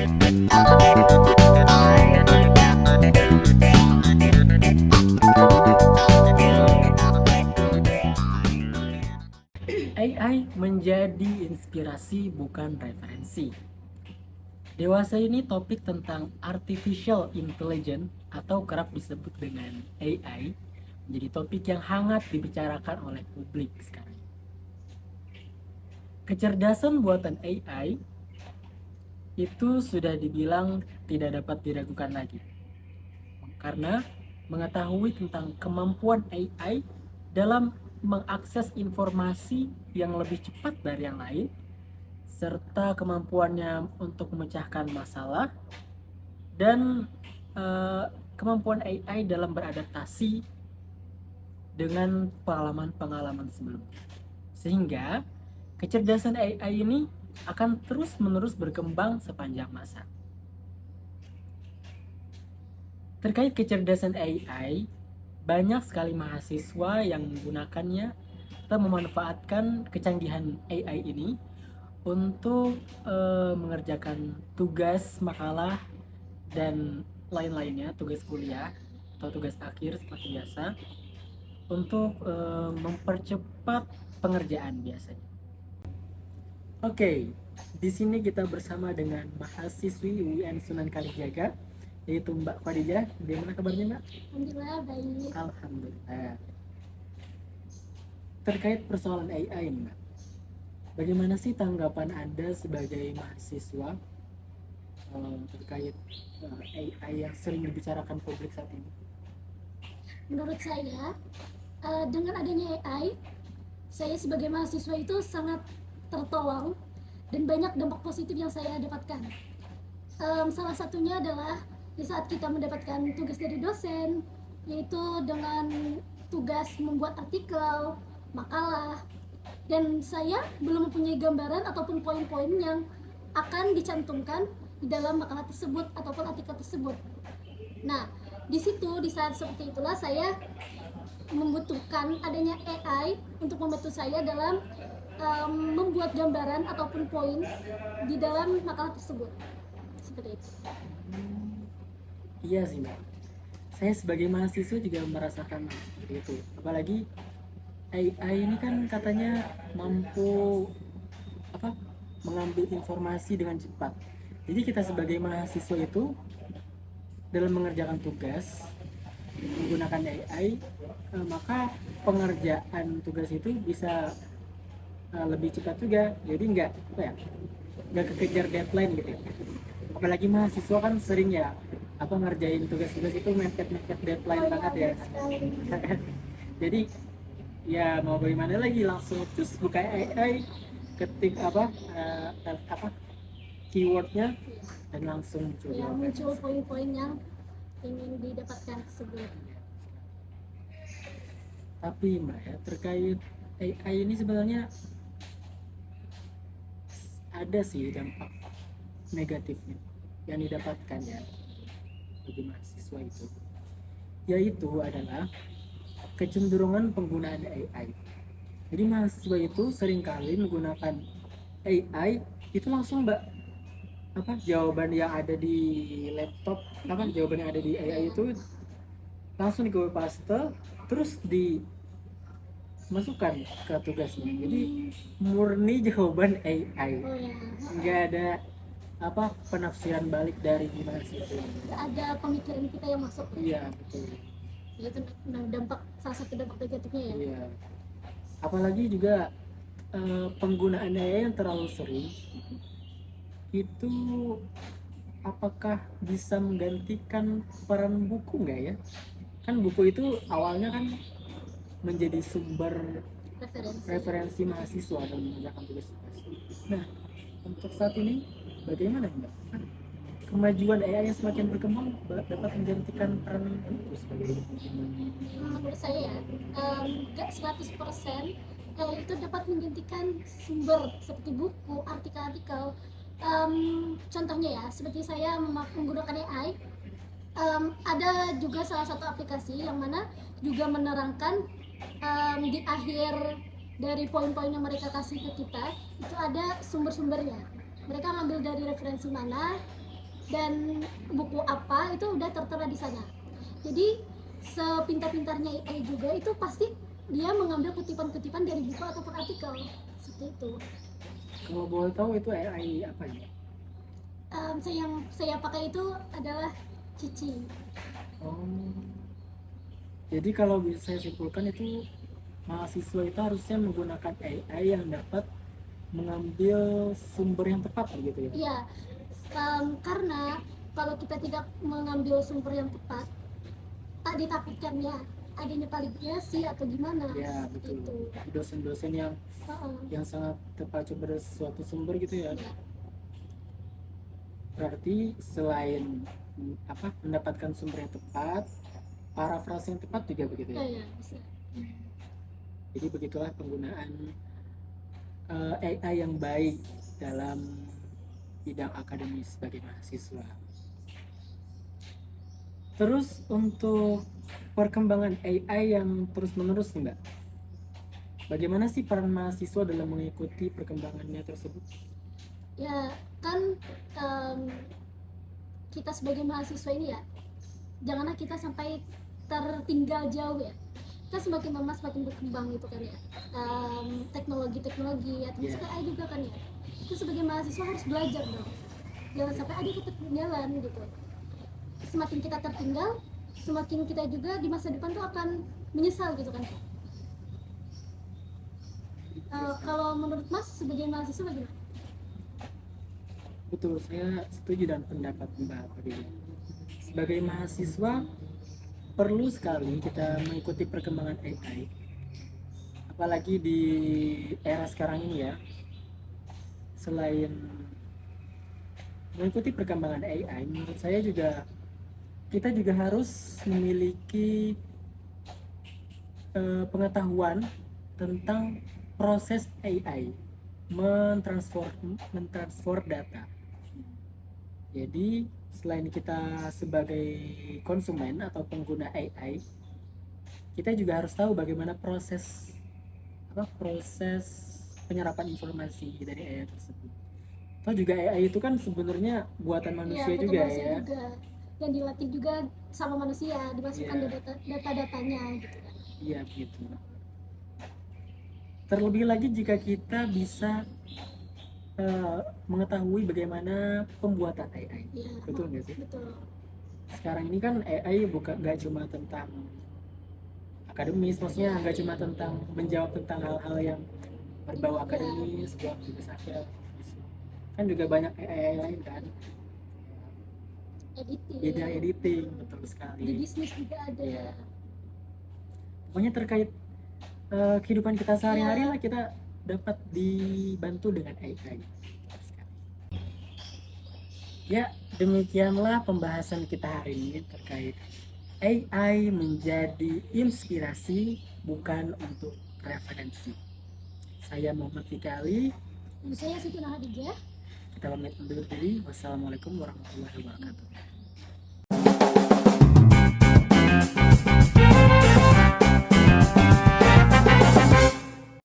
AI menjadi inspirasi bukan referensi. Dewasa ini topik tentang artificial intelligence atau kerap disebut dengan AI menjadi topik yang hangat dibicarakan oleh publik sekarang. Kecerdasan buatan AI itu sudah dibilang tidak dapat diragukan lagi. Karena mengetahui tentang kemampuan AI dalam mengakses informasi yang lebih cepat dari yang lain, serta kemampuannya untuk memecahkan masalah, dan kemampuan AI dalam beradaptasi dengan pengalaman-pengalaman sebelumnya. Sehingga kecerdasan AI ini akan terus-menerus berkembang sepanjang masa. Terkait kecerdasan AI, banyak sekali mahasiswa yang menggunakannya atau memanfaatkan kecanggihan AI ini untuk mengerjakan tugas makalah dan lain-lainnya, tugas kuliah atau tugas akhir seperti biasa, untuk mempercepat pengerjaan biasanya. Oke, di sini kita bersama dengan mahasiswi UIN Sunan Kalijaga, yaitu Mbak Khadijah. Bagaimana kabarnya, Mbak? Alhamdulillah baik. Alhamdulillah. Terkait persoalan AI, Mbak, bagaimana sih tanggapan Anda sebagai mahasiswa terkait AI yang sering dibicarakan publik saat ini? Menurut saya, dengan adanya AI, saya sebagai mahasiswa itu sangat tertolong dan banyak dampak positif yang saya dapatkan. Salah satunya adalah di saat kita mendapatkan tugas dari dosen, yaitu dengan tugas membuat artikel, makalah, dan saya belum mempunyai gambaran ataupun poin-poin yang akan dicantumkan di dalam makalah tersebut ataupun artikel tersebut. Nah, di saat seperti itulah saya membutuhkan adanya AI untuk membantu saya dalam membuat gambaran ataupun poin di dalam makalah tersebut. Seperti itu. Iya sih, Mbak. Saya sebagai mahasiswa juga merasakan seperti itu. Apalagi AI ini kan katanya mampu mengambil informasi dengan cepat. Jadi kita sebagai mahasiswa itu dalam mengerjakan tugas menggunakan AI, maka pengerjaan tugas itu bisa lebih cepat juga. Jadi nggak kekejar deadline gitu. Apalagi mahasiswa kan sering ya ngerjain tugas-tugas itu mepet deadline banget ya. Jadi ya mau bagaimana lagi, langsung terus buka AI, ketik keywordnya, dan langsung muncul poin-poin yang ingin didapatkan tersebut. Tapi Mbak ya, terkait AI ini sebenarnya ada sih dampak negatifnya yang didapatkan ya bagi mahasiswa itu, yaitu adalah kecenderungan penggunaan AI. Jadi mahasiswa itu seringkali menggunakan AI itu langsung jawaban yang ada di laptop, jawaban yang ada di AI itu langsung di copy paste terus dimasukkan ke tugasnya. Jadi murni jawaban AI, nggak ada penafsiran balik dari mahasiswa. Nggak ada pemikiran kita yang masuk. Iya betul. Itu salah satu dampak negatifnya ya. Iya. Apalagi juga penggunaan AI yang terlalu sering itu apakah bisa menggantikan peran buku nggak ya? Kan buku itu awalnya kan menjadi sumber referensi mahasiswa dalam mengerjakan tugas-tugas. Nah, untuk saat ini bagaimana Mbak? Kemajuan AI yang semakin berkembang dapat menggantikan peran buku sebagai menurut saya ya, nggak 100% itu dapat menggantikan sumber seperti buku, artikel-artikel. Contohnya ya, seperti saya menggunakan AI, ada juga salah satu aplikasi yang mana juga menerangkan di akhir dari poin-poin yang mereka kasih ke kita itu ada sumber-sumbernya. Mereka ngambil dari referensi mana, dan buku apa itu udah tertera di sana. Jadi sepintar-pintarnya AI juga itu pasti dia mengambil kutipan-kutipan dari buku ataupun artikel seperti itu. Kalau boleh tahu itu AI apa ya? Yang saya pakai itu adalah Cici. Oh, jadi kalau bisa saya simpulkan itu mahasiswa itu harusnya menggunakan AI yang dapat mengambil sumber yang tepat begitu ya? Iya, karena kalau kita tidak mengambil sumber yang tepat, tak ditakutkan ya adanya validasi atau gimana Ya seperti betul. itu. Dosen-dosen Heeh. yang sangat terpacu pada suatu sumber gitu ya. Iya. Berarti selain mendapatkan sumber yang tepat, parafrase yang tepat juga begitu Ya, ya. ya, bisa. Jadi begitulah penggunaan AI yang baik dalam bidang akademis sebagai mahasiswa. Terus untuk perkembangan AI yang terus-menerus nih Mbak, bagaimana sih peran mahasiswa dalam mengikuti perkembangannya tersebut? Ya kan, em, kita sebagai mahasiswa ini ya, janganlah kita sampai tertinggal jauh ya. Kita semakin lama semakin berkembang gitu kan ya. Teknologi-teknologi atau Ya, AI juga kan ya. Kita sebagai mahasiswa harus belajar dong. Jangan sampai ada ketertinggalan gitu. Semakin kita tertinggal, semakin kita juga di masa depan tuh akan menyesal gitu kan. Kalau menurut Mas sebagai mahasiswa bagaimana? betul, saya setuju dengan pendapat Mbak Fadila. Sebagai mahasiswa, perlu sekali kita mengikuti perkembangan AI, apalagi di era sekarang ini ya. Selain mengikuti perkembangan AI, menurut saya juga kita juga harus memiliki pengetahuan tentang proses AI mentransfer data. Jadi selain kita sebagai konsumen atau pengguna AI, kita juga harus tahu bagaimana proses penyerapan informasi dari AI tersebut. Atau juga AI itu kan sebenarnya buatan manusia Iya, bukan juga manusia ya. juga. Dan dilatih juga sama manusia, dimasukkan Iya, data-datanya gitu kan. iya gitu. Terlebih lagi jika kita bisa mengetahui bagaimana pembuatan AI, Iya, betul nggak sih? betul. Sekarang ini kan AI bukan nggak cuma tentang akademis, maksudnya nggak cuma tentang menjawab tentang hal-hal yang berbau Iya, akademis, buat tugas akhir, kan juga banyak AI lain kan, editing. bidang editing, betul Di sekali. bisnis juga ada. Iya. Pokoknya terkait kehidupan kita sehari-hari Iya. lah kita dapat dibantu dengan AI. Ya, demikianlah pembahasan kita hari ini terkait AI menjadi inspirasi bukan untuk referensi. Saya Muhammad Fikali. Dan saya Siti Nahadijah. Kita pamit undur diri. Wassalamualaikum warahmatullahi wabarakatuh.